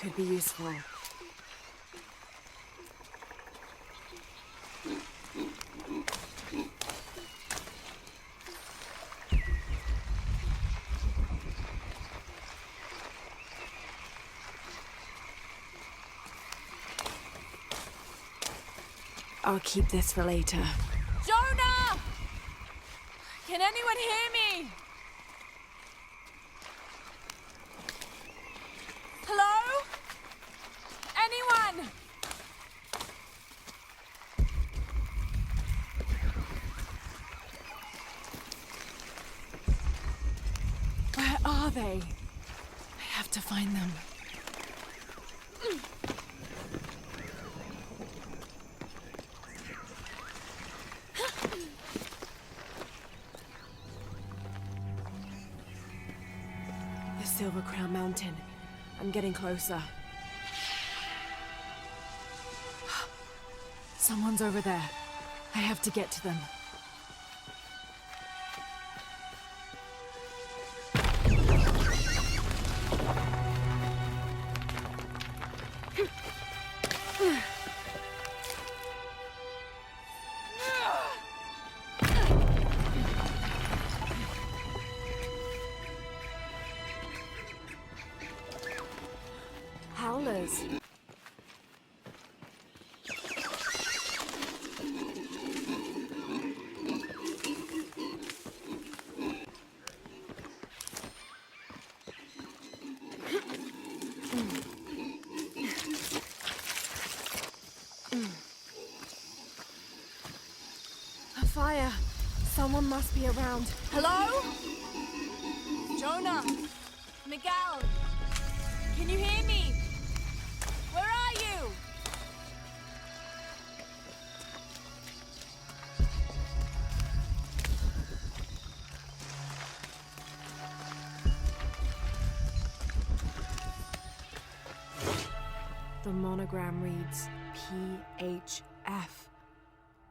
could be useful. I'll keep this for later. Jonah! Can anyone hear me? Hello? Anyone? Where are they? I have to find them. Silver Crown Mountain. I'm getting closer. Someone's over there. I have to get to them. Howlers. A fire. Someone must be around. Hello? Jonah? Miguel? Can you hear me? Where are you? The monogram reads PHF.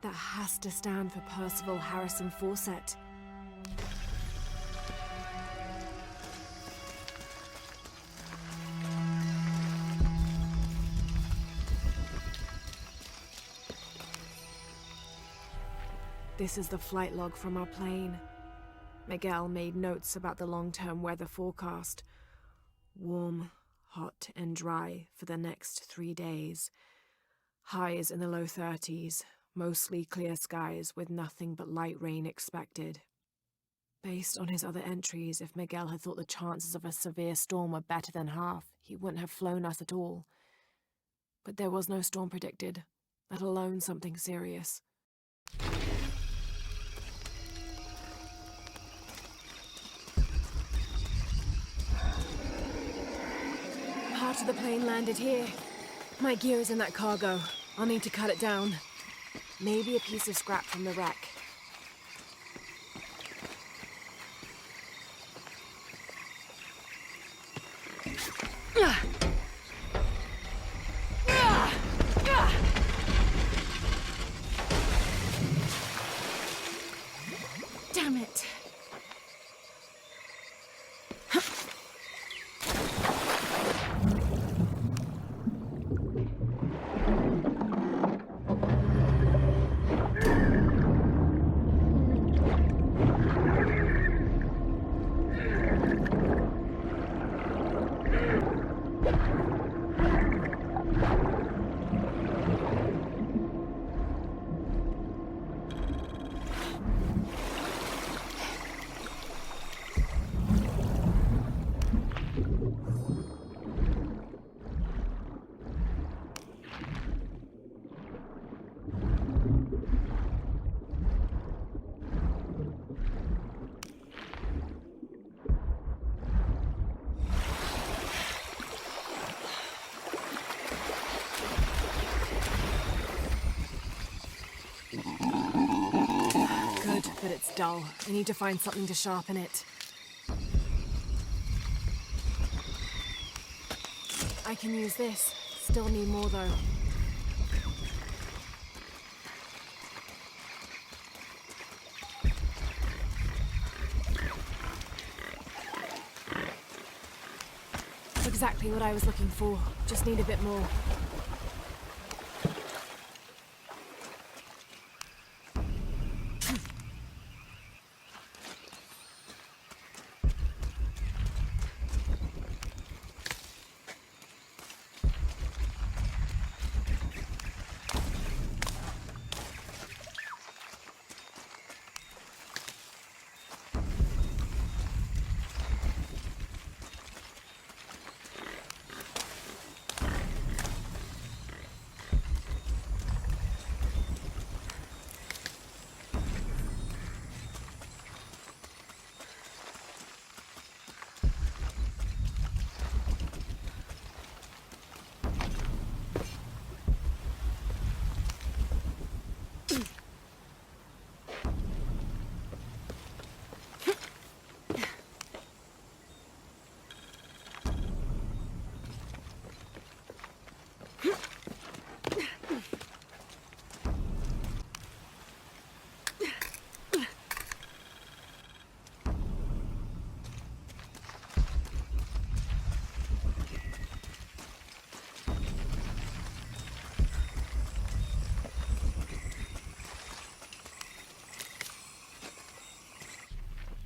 That has to stand for Percival Harrison Fawcett. This is the flight log from our plane. Miguel made notes about the long-term weather forecast. Warm, hot and dry for the next 3 days. Highs in the low 30s, mostly clear skies with nothing but light rain expected. Based on his other entries, if Miguel had thought the chances of a severe storm were better than half, he wouldn't have flown us at all. But there was no storm predicted, let alone something serious. Part of the plane landed here. My gear is in that cargo. I'll need to cut it down. Maybe a piece of scrap from the wreck. Damn it. But it's dull. I need to find something to sharpen it. I can use this. Still need more though. exactly what I was looking for. Just need a bit more.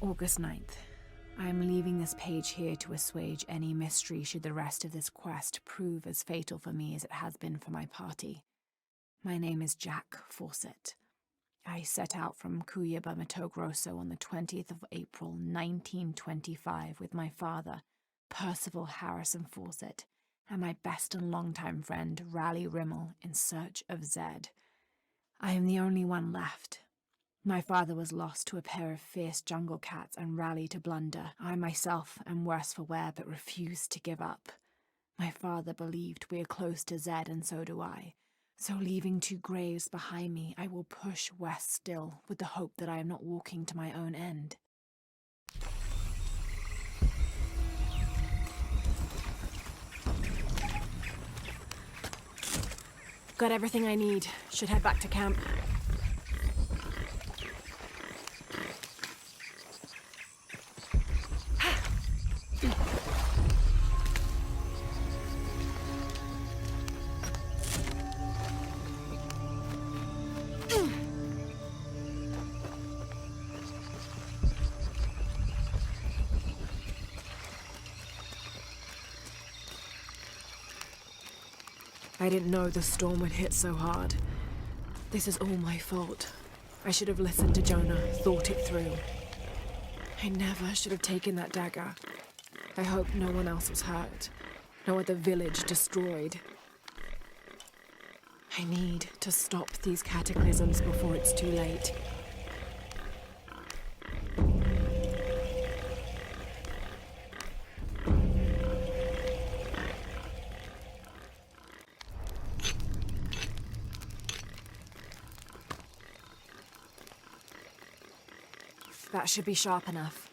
August 9th. I am leaving this page here to assuage any mystery should the rest of this quest prove as fatal for me as it has been for my party. My name is Jack Fawcett. I set out from Cuyaba, Mato Grosso on the 20th of April, 1925 with my father, Percival Harrison Fawcett, and my best and longtime friend, Raleigh Rimmel, in search of Zed. I am the only one left. My father was lost to a pair of fierce jungle cats and Raleigh to blunder. I myself am worse for wear but refuse to give up. My father believed we are close to Zed and so do I. So leaving two graves behind me, I will push west still with the hope that I am not walking to my own end. Got everything I need. Should head back to camp. I didn't know the storm would hit so hard. This is all my fault. I should have listened to Jonah, thought it through. I never should have taken that dagger. I hope no one else was hurt. No other village destroyed. I need to stop these cataclysms before it's too late. That should be sharp enough.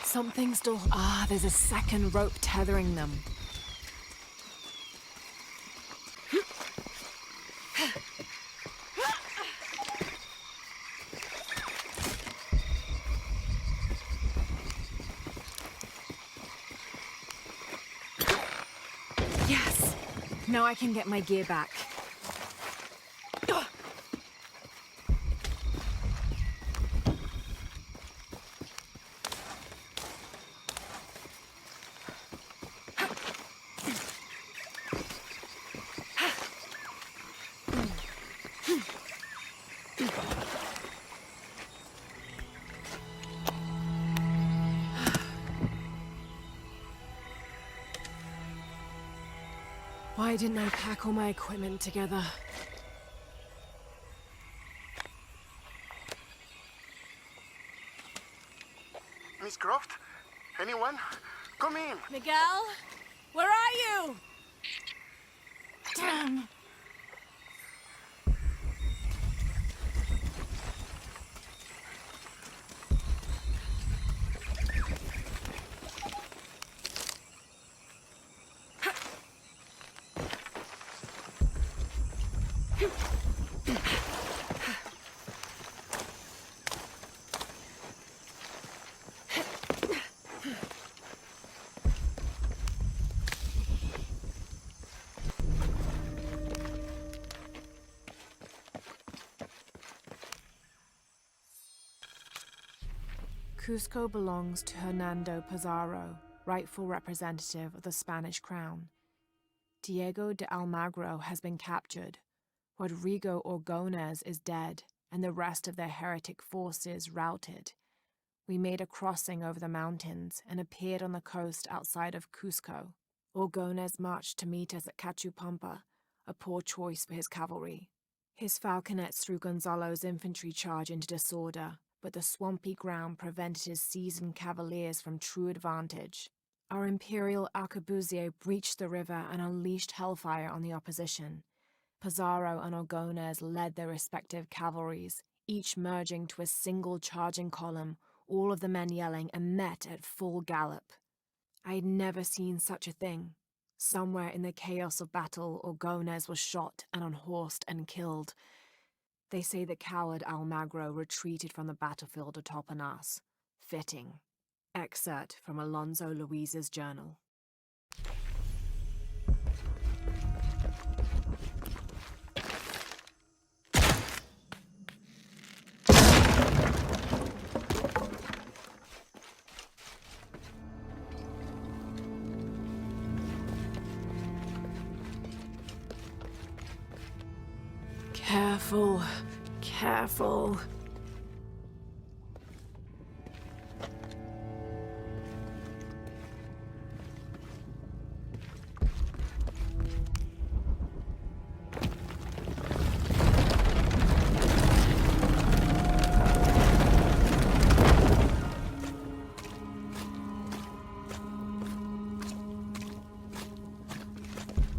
Something still... there's a second rope tethering them. Yes! Now I can get my gear back. Why didn't I pack all my equipment together? Miss Croft? Anyone? Come in! Miguel? Where are you? Damn! Cusco belongs to Hernando Pizarro, rightful representative of the Spanish crown. Diego de Almagro has been captured. Rodrigo Orgones is dead, and the rest of their heretic forces routed. We made a crossing over the mountains and appeared on the coast outside of Cusco. Orgones marched to meet us at Cachupampa, a poor choice for his cavalry. His falconets threw Gonzalo's infantry charge into disorder, but the swampy ground prevented his seasoned cavaliers from true advantage. Our imperial arquebusier breached the river and unleashed hellfire on the opposition. Pizarro and Orgones led their respective cavalries, each merging to a single charging column, all of the men yelling, and met at full gallop. I had never seen such a thing. Somewhere in the chaos of battle, Orgones was shot and unhorsed and killed. They say the coward Almagro retreated from the battlefield atop an ass. Fitting. Excerpt from Alonso Luiz's journal. Careful, careful.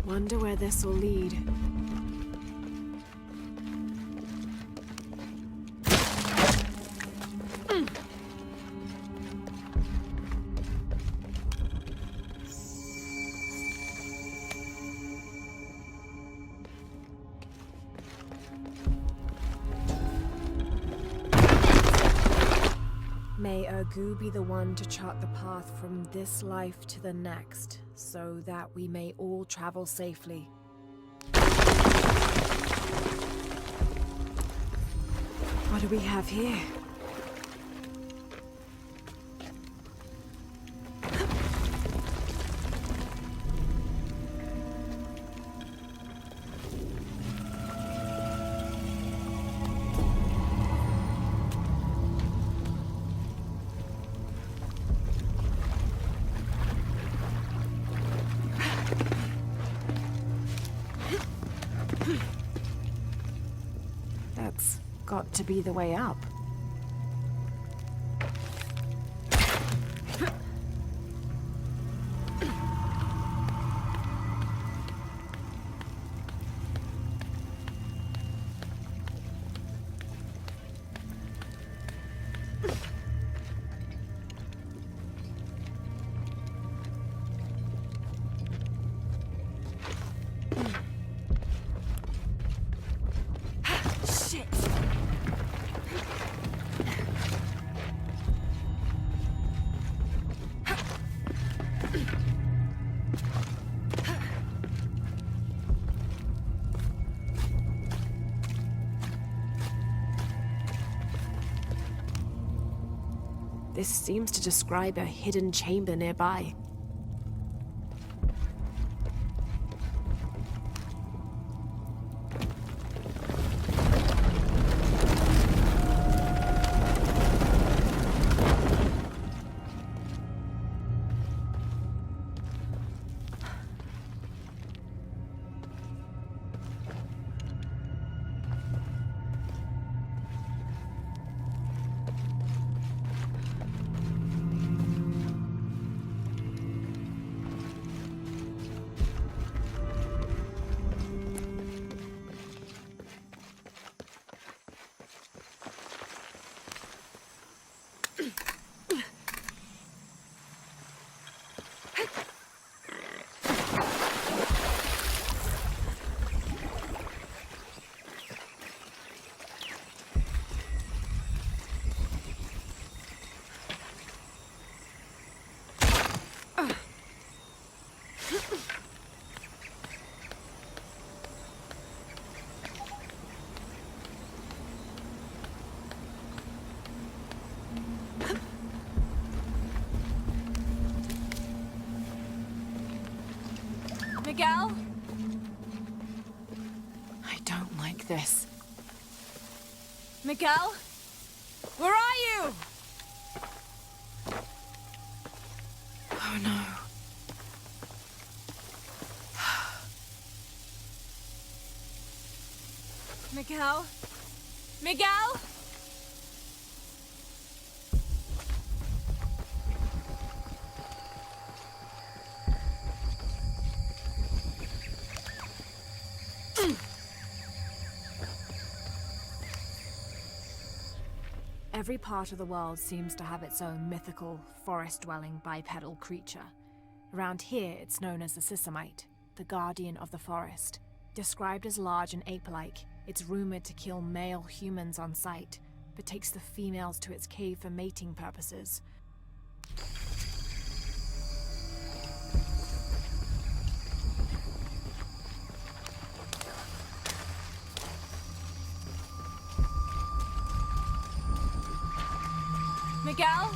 Wonder where this will lead. May Ergu be the one to chart the path from this life to the next, so that we may all travel safely. What do we have here? That's got to be the way up. This seems to describe a hidden chamber nearby. Miguel? I don't like this. Miguel? Where are you? Oh no. Miguel? Miguel? Every part of the world seems to have its own mythical, forest-dwelling bipedal creature. Around here, it's known as the Sisamite, the guardian of the forest. Described as large and ape-like, it's rumored to kill male humans on sight, but takes the females to its cave for mating purposes. Miguel?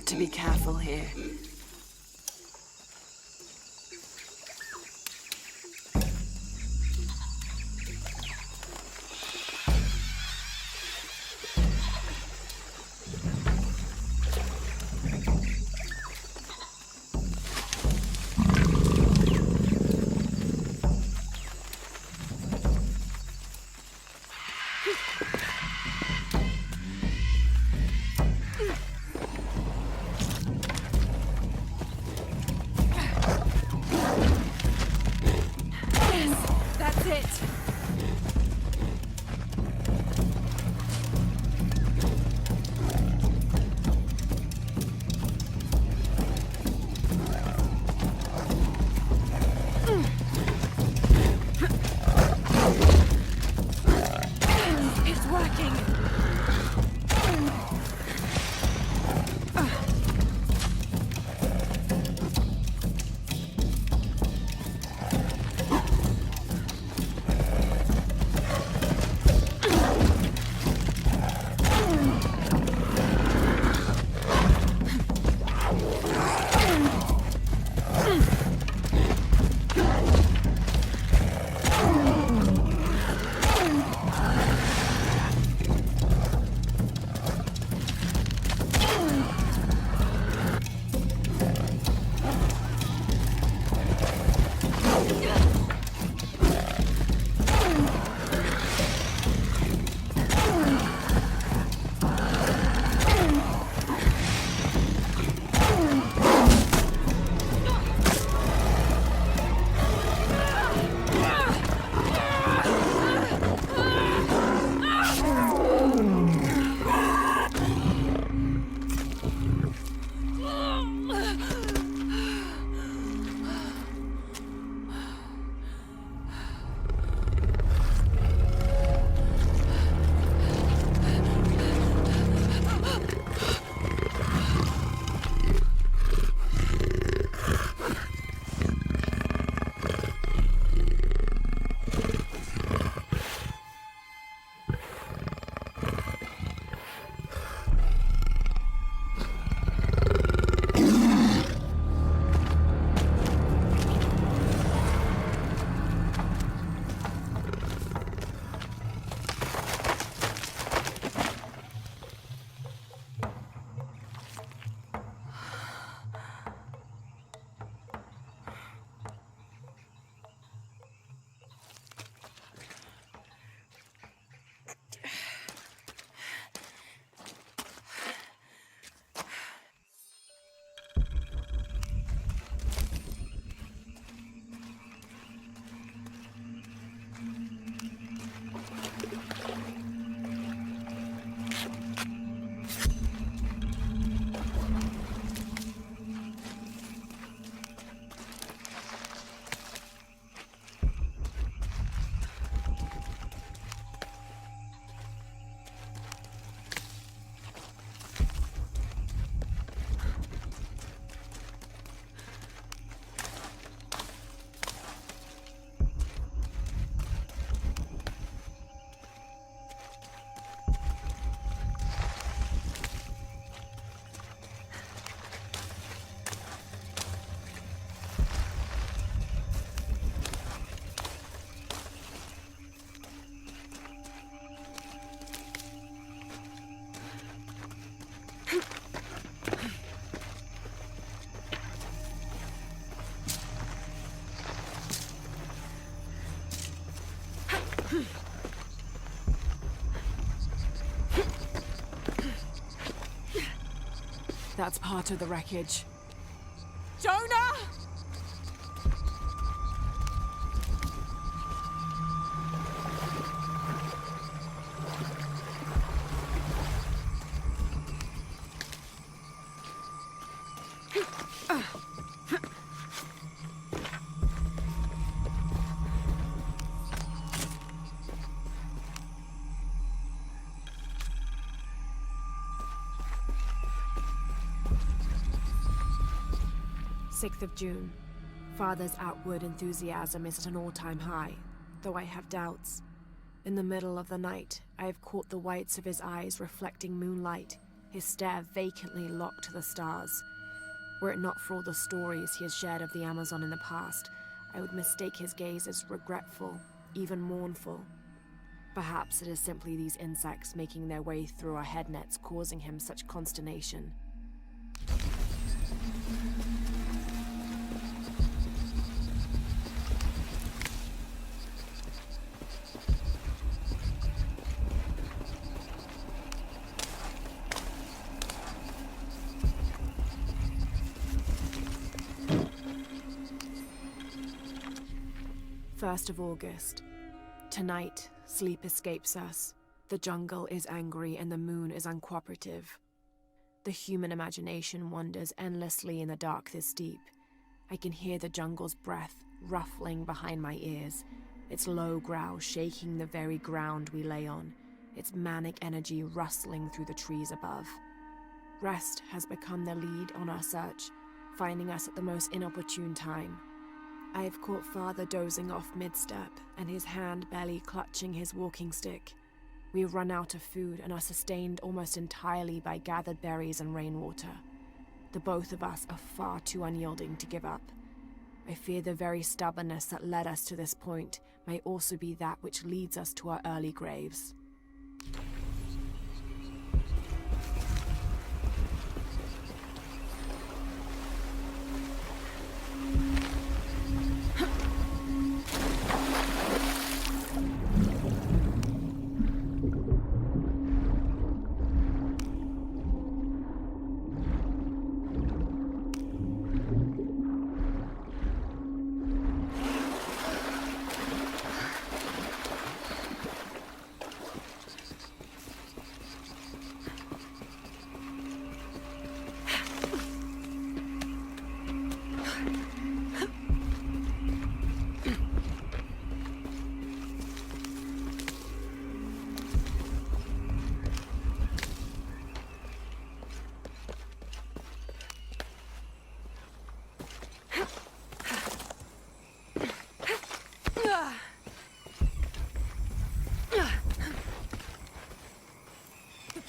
To be careful here. That's part of the wreckage. Jonah! June. Father's outward enthusiasm is at an all-time high, though I have doubts. In the middle of the night, I have caught the whites of his eyes reflecting moonlight, his stare vacantly locked to the stars. Were it not for all the stories he has shared of the Amazon in the past, I would mistake his gaze as regretful, even mournful. Perhaps it is simply these insects making their way through our head nets causing him such consternation. First of August. Tonight, sleep escapes us. The jungle is angry and the moon is uncooperative. The human imagination wanders endlessly in the dark this deep. I can hear the jungle's breath ruffling behind my ears, its low growl shaking the very ground we lay on, its manic energy rustling through the trees above. Rest has become the lead on our search, finding us at the most inopportune time. I have caught Father dozing off mid-step, and his hand barely clutching his walking stick. We run out of food and are sustained almost entirely by gathered berries and rainwater. The both of us are far too unyielding to give up. I fear the very stubbornness that led us to this point may also be that which leads us to our early graves.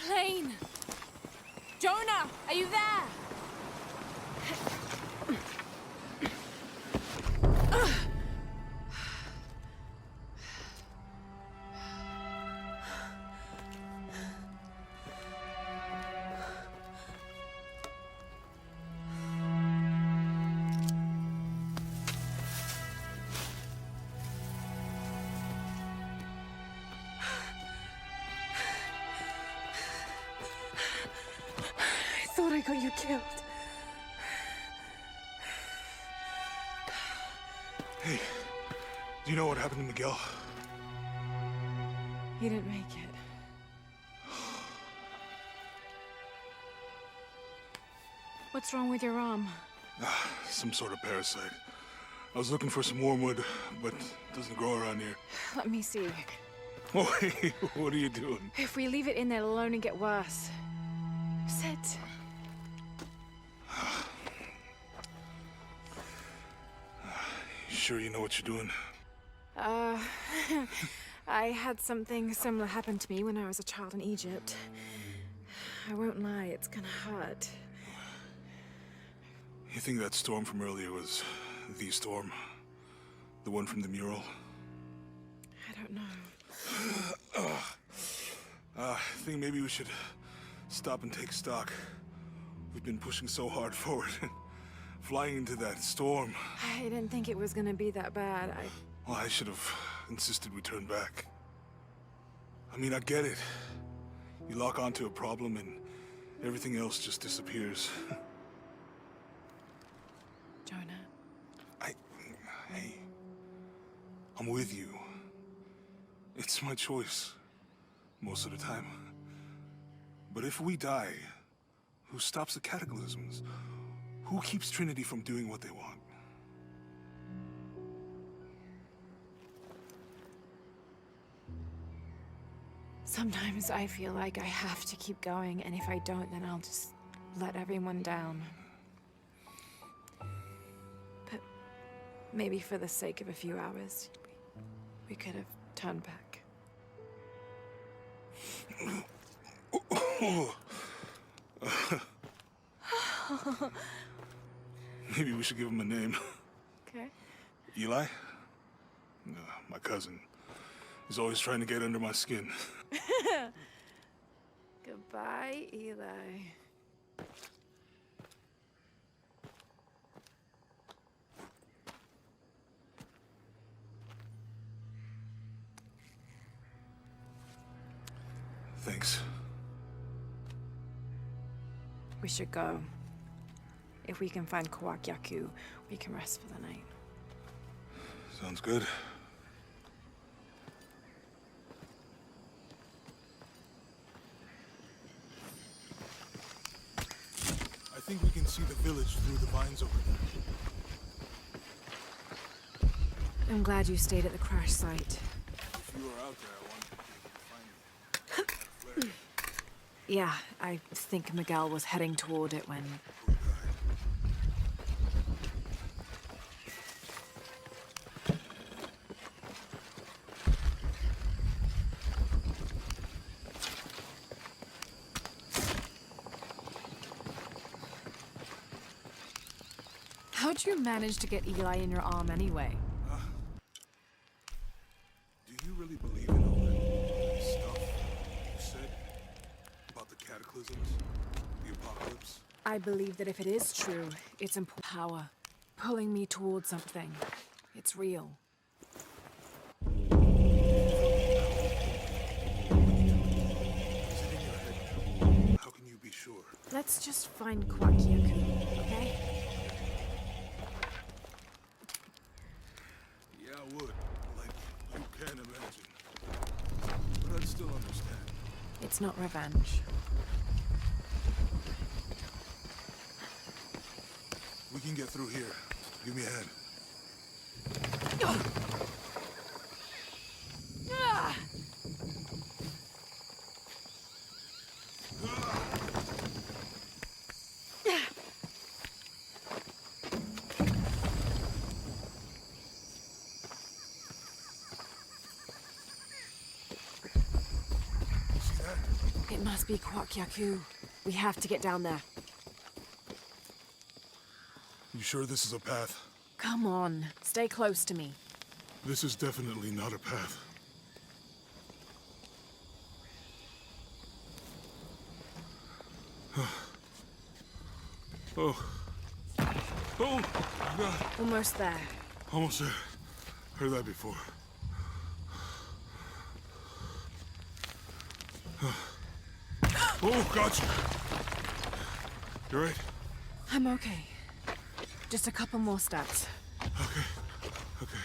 Plane! Jonah, are you there? I got you killed. Hey, do you know what happened to Miguel? He didn't make it. What's wrong with your arm? Some sort of parasite. I was looking for some wormwood, but it doesn't grow around here. Let me see. Oh, hey, what are you doing? If we leave it in there, it'll only get worse. Sit. Sure you know what you're doing? I had something similar happen to me when I was a child in Egypt. I won't lie, it's gonna hurt. You think that storm from earlier was the storm? The one from the mural? I don't know. I think maybe we should stop and take stock. We've been pushing so hard forward. Flying into that storm. I didn't think it was gonna be that bad. Well, I should have insisted we turn back. I mean, I get it. You lock onto a problem and everything else just disappears. Jonah. Hey, I'm with you. It's my choice, most of the time. But if we die, who stops the cataclysms? Who keeps Trinity from doing what they want? Sometimes I feel like I have to keep going, and if I don't, then I'll just let everyone down. But maybe for the sake of a few hours, we could have turned back. Maybe we should give him a name. Okay. Eli? My cousin. He's always trying to get under my skin. Goodbye, Eli. Thanks. We should go. If we can find Kawakyaku, we can rest for the night. Sounds good. I think we can see the village through the vines over there. I'm glad you stayed at the crash site. If you were out there, I wanted to be able to find you. Yeah, I think Miguel was heading toward it when... How'd you manage to get Eli in your arm anyway? Do you really believe in all that stuff you said about the cataclysms, the apocalypse? I believe that if it is true, it's important power, pulling me towards something. It's real. Is it in your head? How can you be sure? Let's just find Kawakyaku, okay? Yeah, I would. Like, you can imagine. But I'd still understand. It's not revenge. We can get through here. Give me a hand. See that? It must be Kawakyaku. We have to get down there. You sure this is a path? Come on, stay close to me. This is definitely not a path. Oh. Oh, God. Almost there. Almost there. Heard that before. Oh, gotcha. You right? I'm okay. Just a couple more steps. Okay.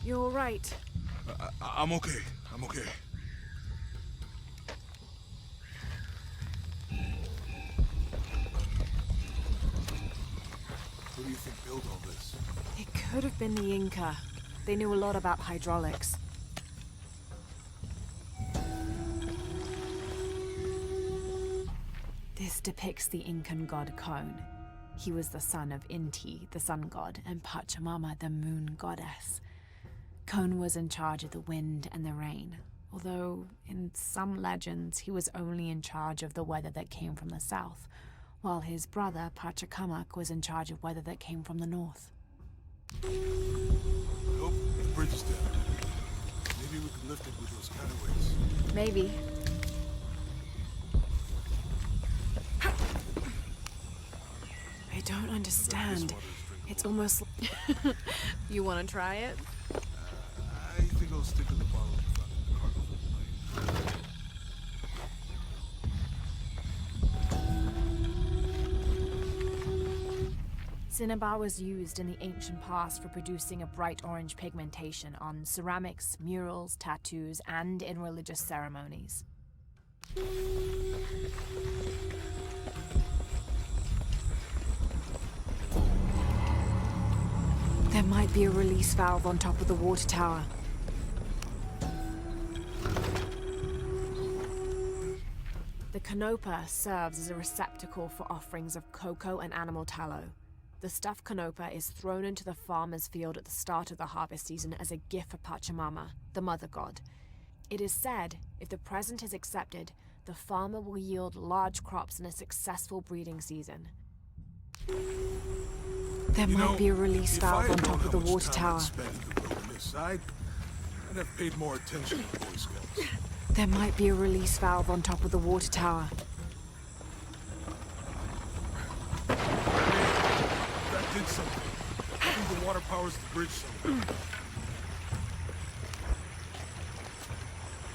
You're all right. I'm okay. I'm okay. Who do you think built all this? It could have been the Inca. They knew a lot about hydraulics. This depicts the Incan god Kon. He was the son of Inti, the sun god, and Pachamama, the moon goddess. Kon was in charge of the wind and the rain, although in some legends he was only in charge of the weather that came from the south, while his brother Pachacamac was in charge of weather that came from the north. Nope, the bridge is down. Maybe we could lift it with those counterweights. Maybe. I don't understand. It's almost... You want to try it? I go stick to the bottle you found in the cargo plane. Cinnabar was used in the ancient past for producing a bright orange pigmentation on ceramics, murals, tattoos, and in religious ceremonies. There might be a release valve on top of the water tower. The canopa serves as a receptacle for offerings of cocoa and animal tallow. The stuffed canopa is thrown into the farmer's field at the start of the harvest season as a gift for Pachamama, the mother god. It is said, if the present is accepted, the farmer will yield large crops in a successful breeding season. There might be a release valve on top of the water tower. I'd have paid more attention to Boy Scouts. There might be a release valve on top of the water tower. That did something. I think the water powers the bridge somewhere.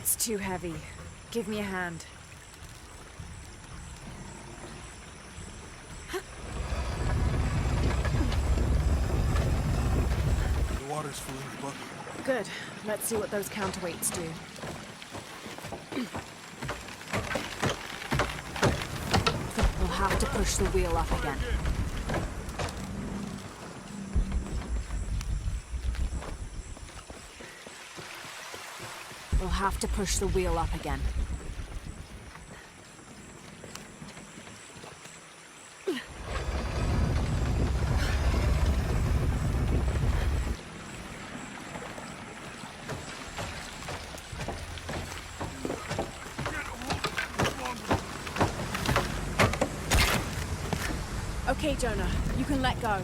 It's too heavy. Give me a hand. The water's filling the bucket. Good. Let's see what those counterweights do. We'll have to push the wheel up again. We'll have to push the wheel up again. Okay, Jonah, you can let go.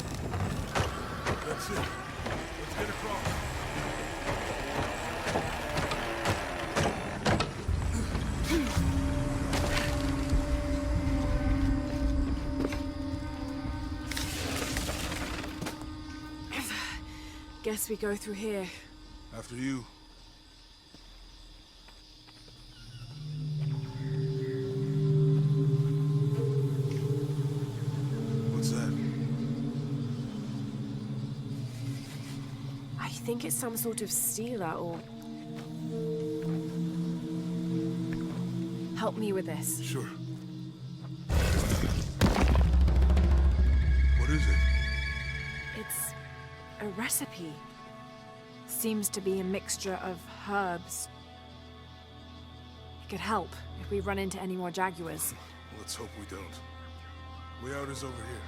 That's it. Let's get across. Guess we go through here. After you. What's that? I think it's some sort of sealer or... Help me with this. Sure. What is it? It's a recipe. Seems to be a mixture of herbs. It could help if we run into any more jaguars. Let's hope we don't. Way out is over here.